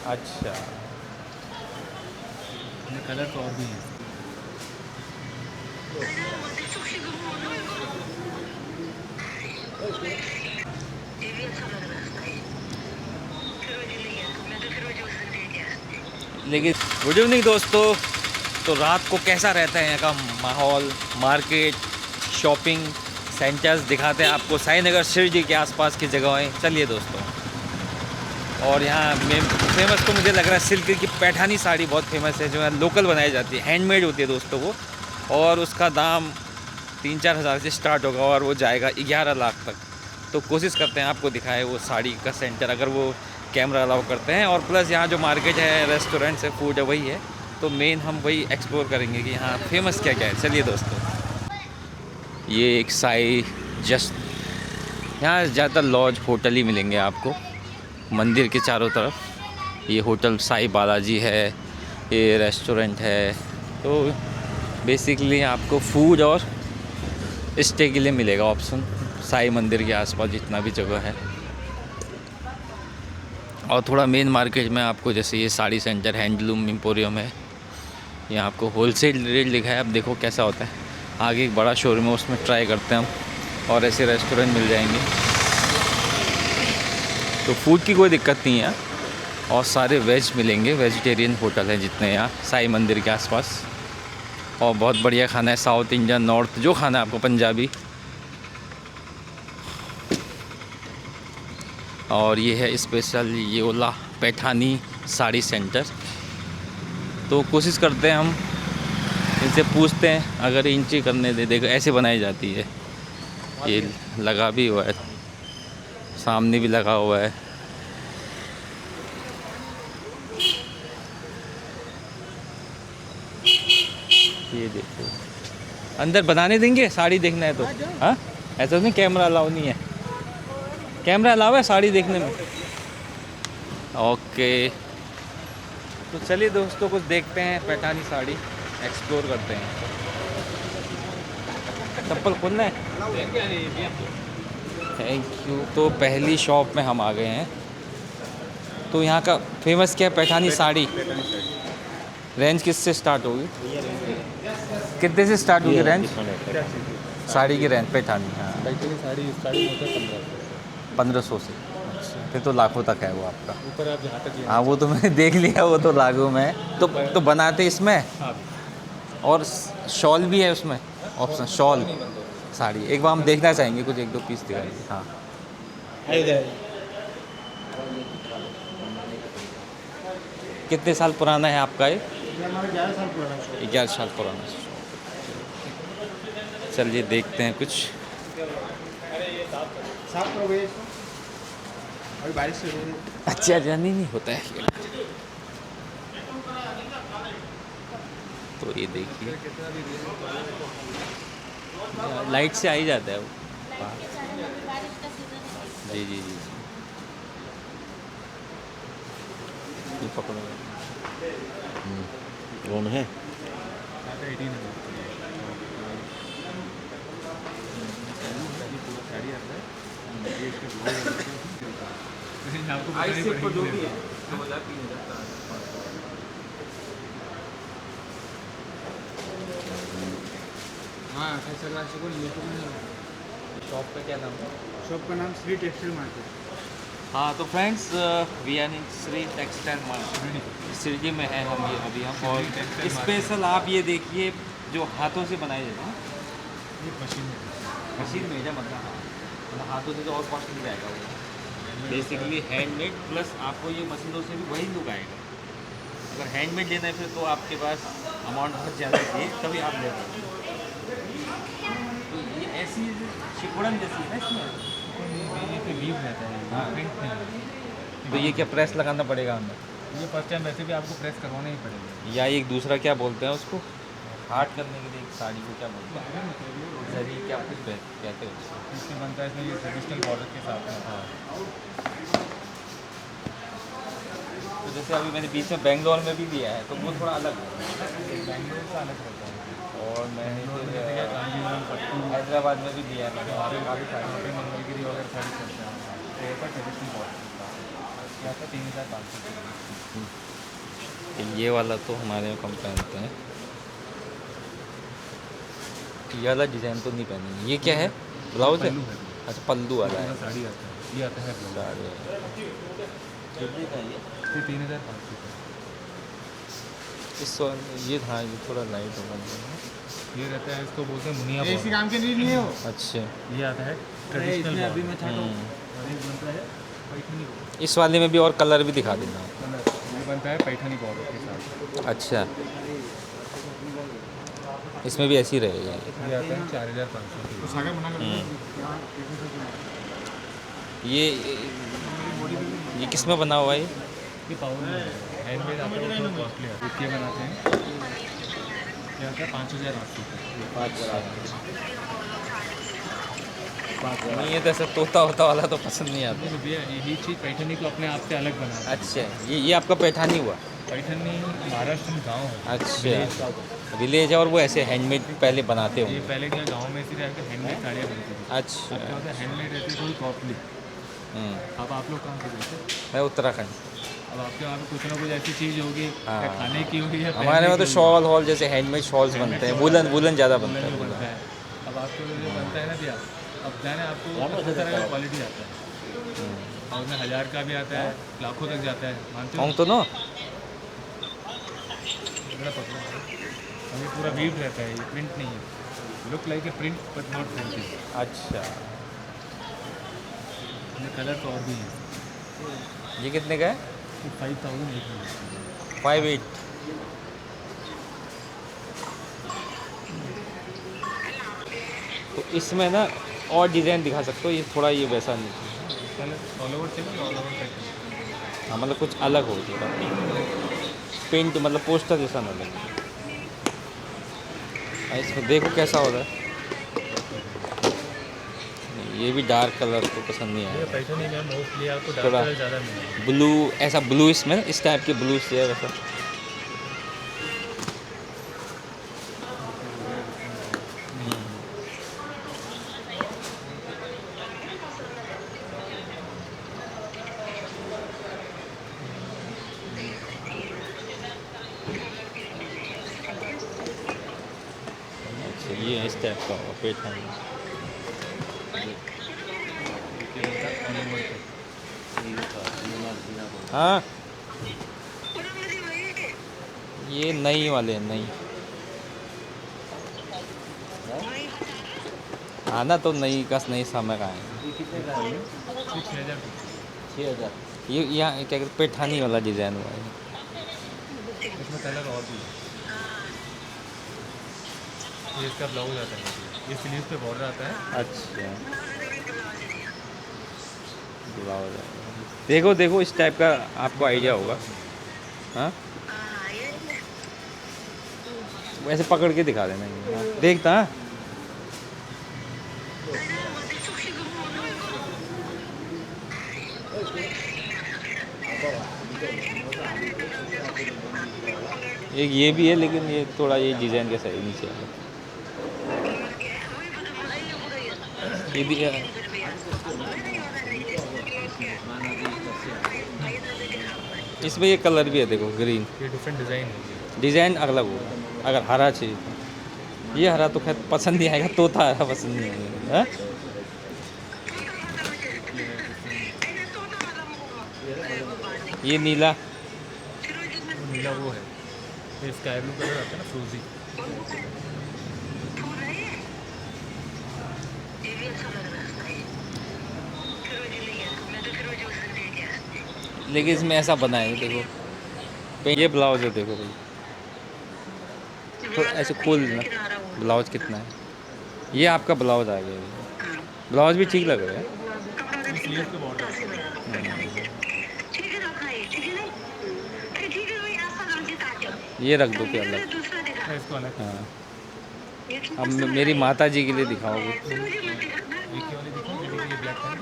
अच्छा, कलर तो और भी है। लेकिन गुड इवनिंग दोस्तों। तो रात को कैसा रहता है यहाँ का माहौल, मार्केट, शॉपिंग सेंटर्स दिखाते हैं आपको साई नगर शिरडी के आसपास की जगहें। चलिए दोस्तों। और यहाँ में फेमस तो मुझे लग रहा है सिल्क की पैठानी साड़ी बहुत फेमस है, जो है लोकल बनाई जाती है, हैंडमेड होती है दोस्तों वो। और उसका दाम 3-4 हज़ार से स्टार्ट होगा और वो जाएगा 11 लाख तक। तो कोशिश करते हैं आपको दिखाए वो साड़ी का सेंटर, अगर वो कैमरा अलाउ करते हैं। और प्लस यहाँ जो मार्केट है, रेस्टोरेंट्स है, फूड है, वही है। तो मेन हम वही एक्सप्लोर करेंगे कि यहाँ फेमस क्या क्या है। चलिए दोस्तों। ये एक साई जस्ट, यहाँ ज़्यादातर लॉज होटल ही मिलेंगे आपको मंदिर के चारों तरफ। ये होटल साई बालाजी है, ये रेस्टोरेंट है। तो बेसिकली आपको फूड और स्टे के लिए मिलेगा ऑप्शन साई मंदिर के आसपास जितना भी जगह है। और थोड़ा मेन मार्केट में आपको जैसे ये साड़ी सेंटर, हैंडलूम एम्पोरियम है, यहाँ आपको होलसेल रेट लिखा है। अब देखो कैसा होता है। आगे एक बड़ा शोरूम है, उसमें ट्राई करते हैं हम। और ऐसे रेस्टोरेंट मिल जाएंगे, तो फूड की कोई दिक्कत नहीं है। और सारे वेज मिलेंगे, वेजिटेरियन होटल हैं जितने यहाँ साई मंदिर के आसपास। और बहुत बढ़िया खाना है, साउथ इंडियन, नॉर्थ, जो खाना है आपको, पंजाबी। और ये है स्पेशल योला पैठानी साड़ी सेंटर। तो कोशिश करते हैं हम इनसे पूछते हैं, अगर इंची करने दे। देखो ऐसे बनाई जाती है। ये लगा भी हुआ है, सामने भी लगा हुआ है। ये देखो, अंदर बनाने देंगे, साड़ी देखना है तो। हाँ, ऐसा नहीं, कैमरा अलाउ नहीं है। कैमरा अलाउ है साड़ी देखने में। ओके, तो चलिए दोस्तों, कुछ देखते हैं पैठानी साड़ी, एक्सप्लोर करते हैं। चप्पल खोलना है। Thank you. तो पहली शॉप में हम आ गए हैं। तो यहाँ का फेमस क्या है? पैठानी साड़ी। रेंज किससे स्टार्ट होगी? कितने से स्टार्ट होगी रेंज? साड़ी की रेंज पैठानी, हाँ, साड़ी स्टार्टिंग होता है 1500 से। अच्छा, फिर तो लाखों तक है वो आपका। ऊपर आप जहाँ तक। हाँ, वो तो मैंने देख लिया, वो तो लाखों में है। तो बनाते इसमें। हाँ, और शॉल भी है उसमें ऑप्शन, शॉल साड़ी। एक बार हम देखना चाहेंगे, कुछ 1-2 पीस दिखाएंगे। हाँ, कितने साल पुराना है आपका ये? हमारा 11 साल पुराना है। 11 साल पुराना। चलिए देखते हैं कुछ। साफ करोगे इसको? अभी बारिश से अच्छा, जानी नहीं होता है। तो ये देखिए, लाइट से आ ही जाता है वो। जी जी जी, ये पकड़ो। कौन है? हाँ, कैसा क्लास को यूट्यूब में। शॉप का क्या नाम है? शॉप का नाम श्री टेक्सटाइल मार्केट। हाँ, तो friends, we are in Shri textile market Shirdi में है हम। ये अभी हम, और स्पेशल आप ये देखिए जो हाथों से बनाए जाते हैं। ये मशीन में मशीन में है मतलब हाथों से तो और कॉस्टली जाएगा वो। बेसिकली हैंडमेड, प्लस आपको ये मशीनों से भी वही लुक आएगा। अगर हैंडमेड लेना है फिर तो आपके पास अमाउंट बहुत ज़्यादा चाहिए, तभी आप ले पाएंगे। तो ये ऐसी शिपड़न जैसी है ना इसमें। ये लीव रहता है। हाँ। प्रिंट नहीं। तो ये क्या प्रेस लगाना पड़ेगा अंदर? ये फर्स्ट टाइम वैसे भी आपको प्रेस करवाना ही पड़ेगा। या एक दूसरा क्या बोलते हैं उसको, हार्ड करने के लिए एक साड़ी को क्या बोलते हैं? जरी, क्या कुछ कहते हैं उसको। इसमें बनता है, इसमें ये ट्रेडिशनल बॉर्डर के साथ में। हाँ, तो जैसे अभी मैंने बीच में बेंगलोर में भी लिया है, तो वो थोड़ा अलग है। बैंगलोर का अलग रहता है। और मैंने जैसे कांजीवरम, पट्टू, हैदराबाद में भी लिया है मैंने। वहाँ पे काफ़ी सारी मंगलगिरी वगैरह सारी चलते हैं। तो ये था ट्रेडिशनल बॉर्डर का। क्या था 3500 की। ये वाला तो हमारे यहाँ कम पहनते हैं। ये वाला डिज़ाइन तो नहीं पहनेंगे। ये क्या है, ब्लाउज है? पल्लू है, अच्छा पल्लू वाला है। साड़ी आता है, ये आता है ब्लाउज। साड़ी कितने का है ये? ये 3500 का। इस वाले ये, हाँ ये थोड़ा लाइट होगा। ये रहता है, इसको बोलते हैं मुनिया इसी बॉर्डर। काम के लिए नहीं हो। अच्छा। ये आता है ट्रेडिशनल अभी मैं बॉर्डर। हम्म। और एक बनता है पैठनी बॉर्डर। इस वाले में भी और कलर भी दिखा देना। ये बनता है पैठनी बॉर्डर के साथ। अच्छा, इसमें भी ऐसी रहेगा। ये आता है 4500 तो की। सागा बना कर ये किस में बना हुआ है ये? ये पावर में हैंडमेड आता है, वो थोड़ा कॉस्टली आता है। ये बनाते हैं, ये आता है 5800 का। नहीं ये तो ऐसा तोता होता वाला तो पसंद नहीं आता। तो भैया यही चीज़ पैठनी को अपने आप से अलग बनाता है। अच्छा, ये आपका पैठानी हुआ? पैठनी महाराष्ट्र में गाँव है। अच्छा, विलेज है और वो ऐसे हैंडमेड पहले बनाते ये होंगे। पहले क्या गाँव में ऐसी रहकर हैंडमेड साड़ियाँ बनती थी। अच्छा। अब क्या होता है, हैंडमेड रहती है थोड़ी कॉस्टली। अब आप लोग कहाँ से बोलते? मैं उत्तराखंड। अब आपके वहाँ पे कुछ ना कुछ ऐसी चीज़ होगी, हाँ। या खाने की होगी या हमारे में तो पहनने की शॉल हॉल जैसे हैंडमेड शॉल्स Handmade बनते हैं, shawl वुलन बनता वुलन ज़्यादा होगी, बनता वुलन है। जो बनता है। अब आपको जो बनता है ना भैया, अब जाने आपको हर तरह का क्वालिटी आता है, और उसमें 1000 का भी आता है, लाखों तक जाता है, मानते हो? होंग तो नो। बड़ा पतला है। और ये पूरा वीव रहता है, ये प्रिंट नहीं है। Look like a print but not printing. अच्छा, ये कलर तो और भी है। ये कितने का है? 5800। 5/8। तो इसमें ना और डिज़ाइन दिखा सकते हो, ये थोड़ा ये वैसा नहीं। कलर ऑल ओवर चाहिए, ऑल ओवर पैटर्न। हाँ मतलब कुछ अलग हो थोड़ा, पेंट मतलब पोस्टर जैसा ना लगे। इसमें देखो कैसा हो रहा है। नहीं, ये भी डार्क कलर तो पसंद नहीं ये आया। पैटर्न ही है, मोस्टली आपको डार्क थोड़ा कलर ज़्यादा मिलेगा। ब्लू, ऐसा ब्लू इसमें इस टाइप के ब्लू से है वैसा। अच्छा, ये इस टाइप का होगा पैटर्न। हाँ, ये नई वाले हैं, नई आना तो नई का नई समय का है। ये 6000 ये यहाँ क्या कहते पैठानी वाला डिज़ाइन हुआ है। इसमें कलर और भी है। ये इसका ब्लाउज आता है, ये स्लीव पे बॉर्डर आता है। अच्छा, ब्लाउज देखो देखो इस टाइप का आपको आइडिया होगा। हाँ, वैसे पकड़ के दिखा देना ये। हाँ, देखता हाँ? एक ये भी है लेकिन ये थोड़ा ये डिज़ाइन कैसा है नीचे वाला। ये भी है। इसमें ये कलर भी है देखो, ग्रीन। ये डिफरेंट डिज़ाइन है। डिज़ाइन अलग होगा। अगर हरा चाहिए तो ये हरा तो खैर पसंद नहीं आएगा, तोता हरा पसंद नहीं आएगा। हाँ? ये नीला, वो नीला वो है, ये स्काई ब्लू कलर आता है ना, फ्रोजी। लेकिन इसमें ऐसा बना है देखो, ये ब्लाउज है देखो भाई, तो ऐसे खोल देना। ब्लाउज कितना है, ये आपका ब्लाउज आ गया। ब्लाउज भी ठीक लग रहा है। ये स्लीव पे बॉर्डर आता है। ये रख दो क्या अलग। मैं इसको अलग हाँ, अब मेरी माता जी के लिए दिखाओगे। एक ही वाली दिखाऊं, जैसे कि ये ब्लैक कलर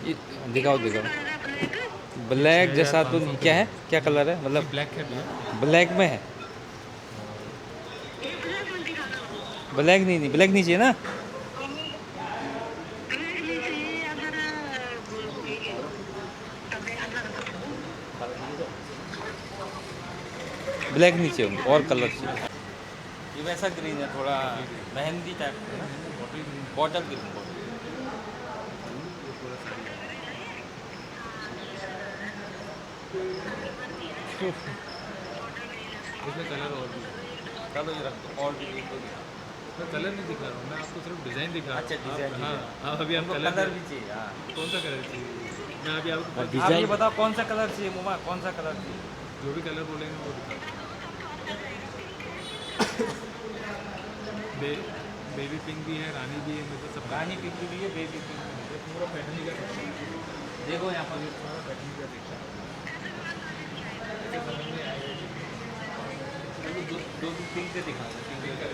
ये दिखाओ दिखाओ। ब्लैक जैसा तो क्या है, क्या कलर है मतलब? ब्लैक है भैया। ब्लैक में है? ब्लैक नहीं, नहीं ब्लैक नहीं चाहिए ना। ब्लैक नहीं चाहिए उनको, और कलर चाहिए। ये वैसा ग्रीन है, थोड़ा मेहंदी टाइप का ना, बॉटल ग्रीन। इसमें कलर और भी है। चलो ये रख दो, और भी एक दो दिखा। मैं कलर नहीं दिखा रहा हूँ, मैं आपको सिर्फ डिज़ाइन दिखा रहा हूँ। अच्छा, डिज़ाइन हाँ, हाँ, अभी हम कलर कलर भी चाहिए। हाँ, कौन सा कलर चाहिए? मैं अभी आपको आप ये बताओ कौन सा कलर चाहिए मुमा, कौन सा कलर चाहिए? जो भी कलर बोलेंगे वो दिखा दूँ। बेबी पिंक भी है, रानी भी है, मेरे को सब रानी पिंक भी है, बेबी पिंक भी है। पूरा पैटर्न ही का दिखता है। देखो यहाँ पर पूरा पैटर्न ही का दिखता है। ऐसे समझ में आएगा कि दो पिंक से दिखा दो, पिंक का।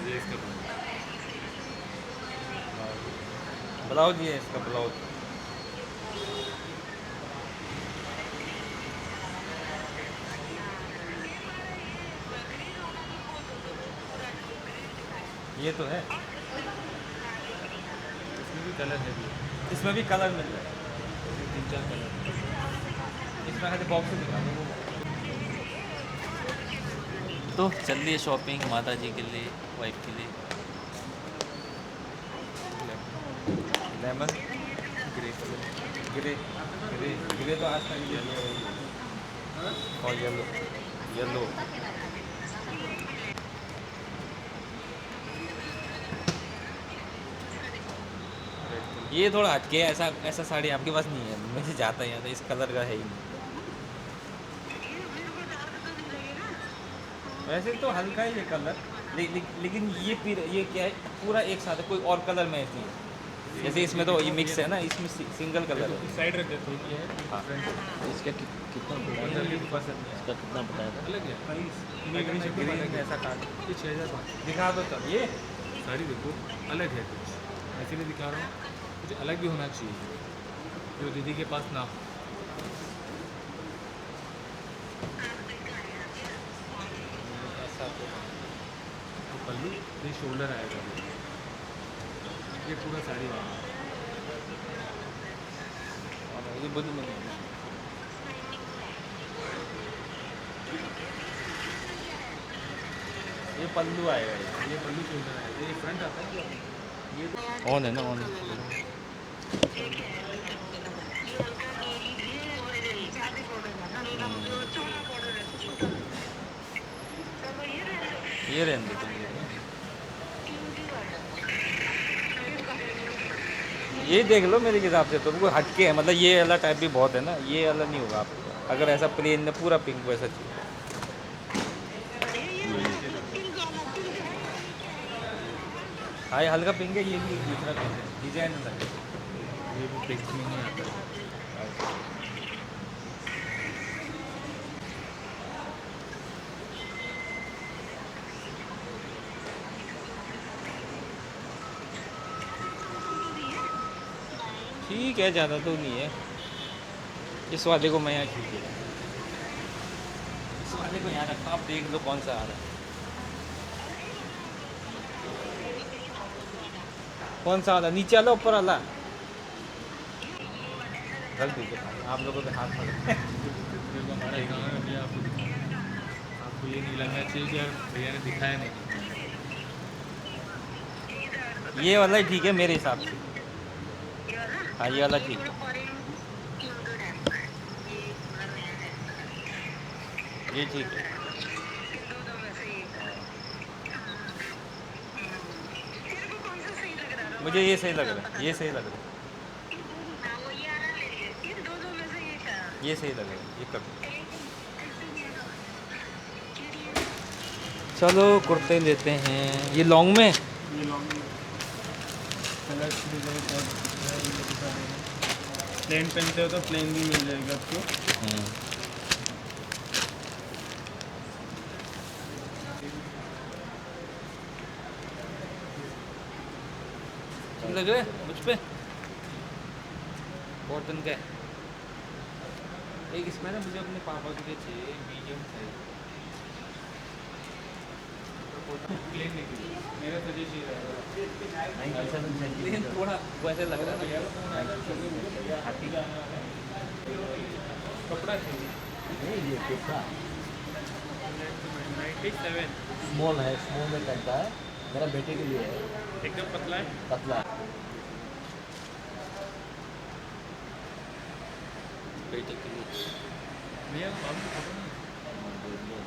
ये इसका ब्लाउज ये है इसका ब्लाउज। ये तो है, इसमें भी कलर है भी, इसमें भी कलर मिल रहा है। 3-4 कलर। इसमें खाली बॉक्स दिखा दो। तो चल रही है शॉपिंग माता जी के लिए, वाइफ के लिए। Lemon grey colour. Grey, grey grey तो आज तक ये और येलो, येलो। ये थोड़ा हटके है, ऐसा ऐसा साड़ी आपके पास नहीं है, मुझे जाता है यहाँ तो इस कलर का है ही नहीं। वैसे तो हल्का ही है कलर, लेकिन ये क्या है, पूरा एक साथ है, कोई और कलर में ऐसी है। जैसे इसमें तो ये मिक्स है ना, इसमें सिंगल कलर है। साइड रख देते हैं, ये है हाँ। इसका कितना इसका कितना बताया था? अलग है प्राइस। ग्रीन ऐसा काट ये 6,500 दिखा दो तब ये। साड़ी देखो, अलग है कुछ, ऐसे नहीं दिखा रहा हूँ, कुछ अलग भी होना चाहिए जो दीदी के पास ना हो। ऐसा तो तो पल्लू ये शोल्डर आएगा, ये पूरा साड़ी आएगा। ये बोली मैंने। ये पल्लू आएगा, ये पल्लू शोल्डर आएगा, ये फ्रंट आता है क्या? ये ऑन है ना, ऑन है। ये रहने दो तुम ये देख लो मेरे हिसाब से, तुमको हटके है, मतलब ये वाला टाइप भी बहुत है ना, ये वाला नहीं होगा आपको। अगर ऐसा प्लेन में पूरा पिंक वैसा चाहिए। हाँ ये हल्का पिंक है, ये भी दूसरा पिंक है, डिजाइन अलग है। भी पिंक में नहीं आता है। ठीक है, ज़्यादा तो नहीं है। इस वाले को मैं यहाँ खींच दिया, इस वाले को यहाँ रखा, आप देख लो कौन सा आ रहा है। कौन सा वाला, नीचे वाला ऊपर वाला? गलती से आप लोगों के हाथ पड़ हमारा गाँव में भैया आपको ये नहीं लगना चाहिए कि यार भैया ने दिखाया नहीं। ये वाला ही ठीक है मेरे हिसाब से। हाँ ये वाला ठीक है, ये ठीक है। मुझे ये सही लग रहा है, ये सही लग रहा है, ये सही लग रहा है, ये कर दो। चलो कुर्ते लेते हैं, ये लॉन्ग में। ये लॉन्ग कलर प्लेन पहनते हो तो प्लेन भी मिल जाएगा आपको। लग रहा है मुझ पे, कॉटन का है। एक इसमें ना मुझे अपने पापा के लिए चाहिए मीडियम साइज। प्लेन नहीं चाहिए, मेरा सजेशन ये रहेगा। लेकिन थोड़ा वैसे लग रहा है ना। कपड़ा चाहिए नहीं ये कैसा 97, स्मॉल है, स्मॉल में चलता है, मेरा बेटे के लिए है, एकदम पतला है। पतला। बेटे के लिए भैया आपको फोटो नहीं,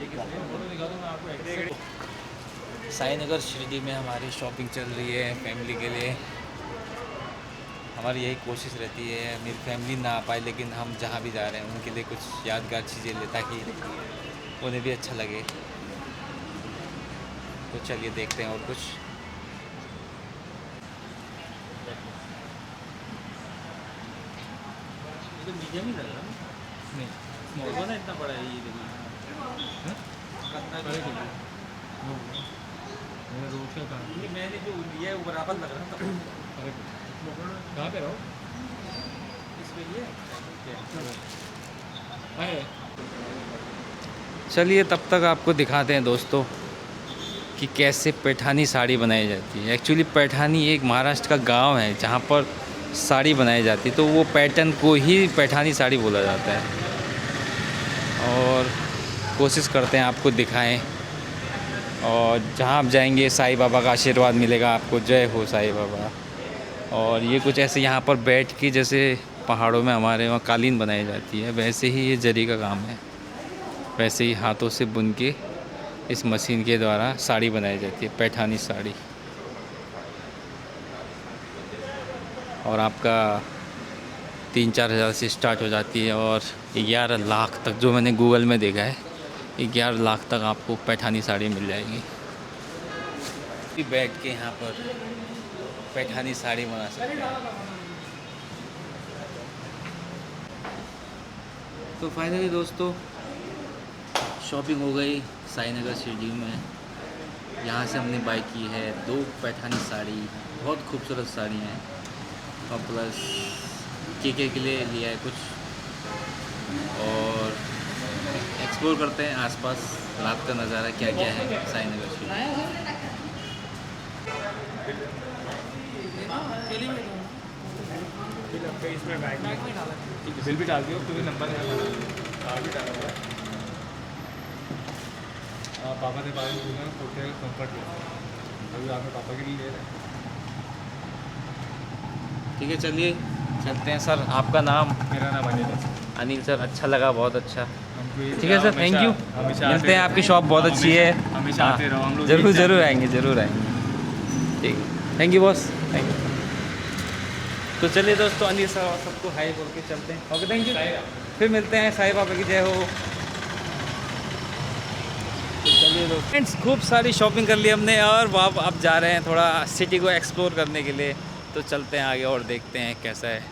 ये किसने फोटो दिखा दूँ मैं आपको एग्जैक्ट। साई नगर शिरडी में हमारी शॉपिंग चल रही है फैमिली के लिए। हमारी यही कोशिश रहती है मेरी फैमिली ना आ पाए लेकिन हम जहाँ भी जा रहे हैं उनके लिए कुछ यादगार चीज़ें ले ताकि उन्हें भी अच्छा लगे। तो चलिए देखते हैं और कुछ। तो मीडियम ही लग रहा है नहीं, स्मॉल देखो ना इतना बड़ा है ये देखो। मेरा रोड का काम ये मैंने जो लिया है वो बराबर लग रहा है कहाँ पे रहो इसमें ये। अरे चलिए तब तक आपको दिखाते हैं दोस्तों कि कैसे पैठानी साड़ी बनाई जाती है। एक्चुअली पैठानी एक महाराष्ट्र का गांव है जहां पर साड़ी बनाई जाती है, तो वो पैटर्न को ही पैठानी साड़ी बोला जाता है। और कोशिश करते हैं आपको दिखाएं, और जहां आप जाएंगे साईं बाबा का आशीर्वाद मिलेगा आपको। जय हो साईं बाबा। और ये कुछ ऐसे यहाँ पर बैठ के जैसे पहाड़ों में हमारे वहाँ कालीन बनाई जाती है वैसे ही ये जरी का काम है, वैसे ही हाथों से बुन के इस मशीन के द्वारा साड़ी बनाई जाती है, पैठानी साड़ी। और आपका 3-4 हज़ार से स्टार्ट हो जाती है और 11 लाख तक, जो मैंने गूगल में देखा है 11 लाख तक आपको पैठानी साड़ी मिल जाएगी। बैठ के यहाँ पर पैठानी साड़ी बना सकते हैं। तो फाइनली दोस्तों शॉपिंग हो गई साई नगर शिरडी में। यहाँ से हमने बाई की है 2 पैठानी साड़ी, बहुत खूबसूरत साड़ी हैं। और प्लस केके के लिए लिया है कुछ। और एक्सप्लोर करते हैं आसपास रात का नज़ारा क्या क्या है साई नगर शिरडी। इसमें बैग में डाला, बिल भी डाल दियो, क्योंकि नंबर है कार्ड भी डाला हुआ है। पापा से बात पूछना फोटो कंफर्ट ले, अभी आपने पापा के लिए ले रहे हैं। ठीक है चलिए चलते हैं। सर आपका नाम? मेरा नाम अनिल है। अनिल सर, अच्छा लगा, बहुत अच्छा। हमको ये ठीक है सर, थैंक यू। हमेशा मिलते हैं, आपकी शॉप बहुत अच्छी है। हमेशा आते रहो, हम लोग ज़रूर ज़रूर आएंगे, ज़रूर आएंगे। ठीक है, thank you boss, thank you. तो चलिए दोस्तों अनिल सर और सबको हाई बोल के चलते हैं। ओके थैंक यू, फिर मिलते हैं। साईं बाबा की जय हो। तो चलिए दोस्तों फ्रेंड्स, खूब सारी शॉपिंग कर ली हमने और अब जा रहे हैं थोड़ा सिटी को एक्सप्लोर करने के लिए। तो चलते हैं आगे और देखते हैं कैसा है।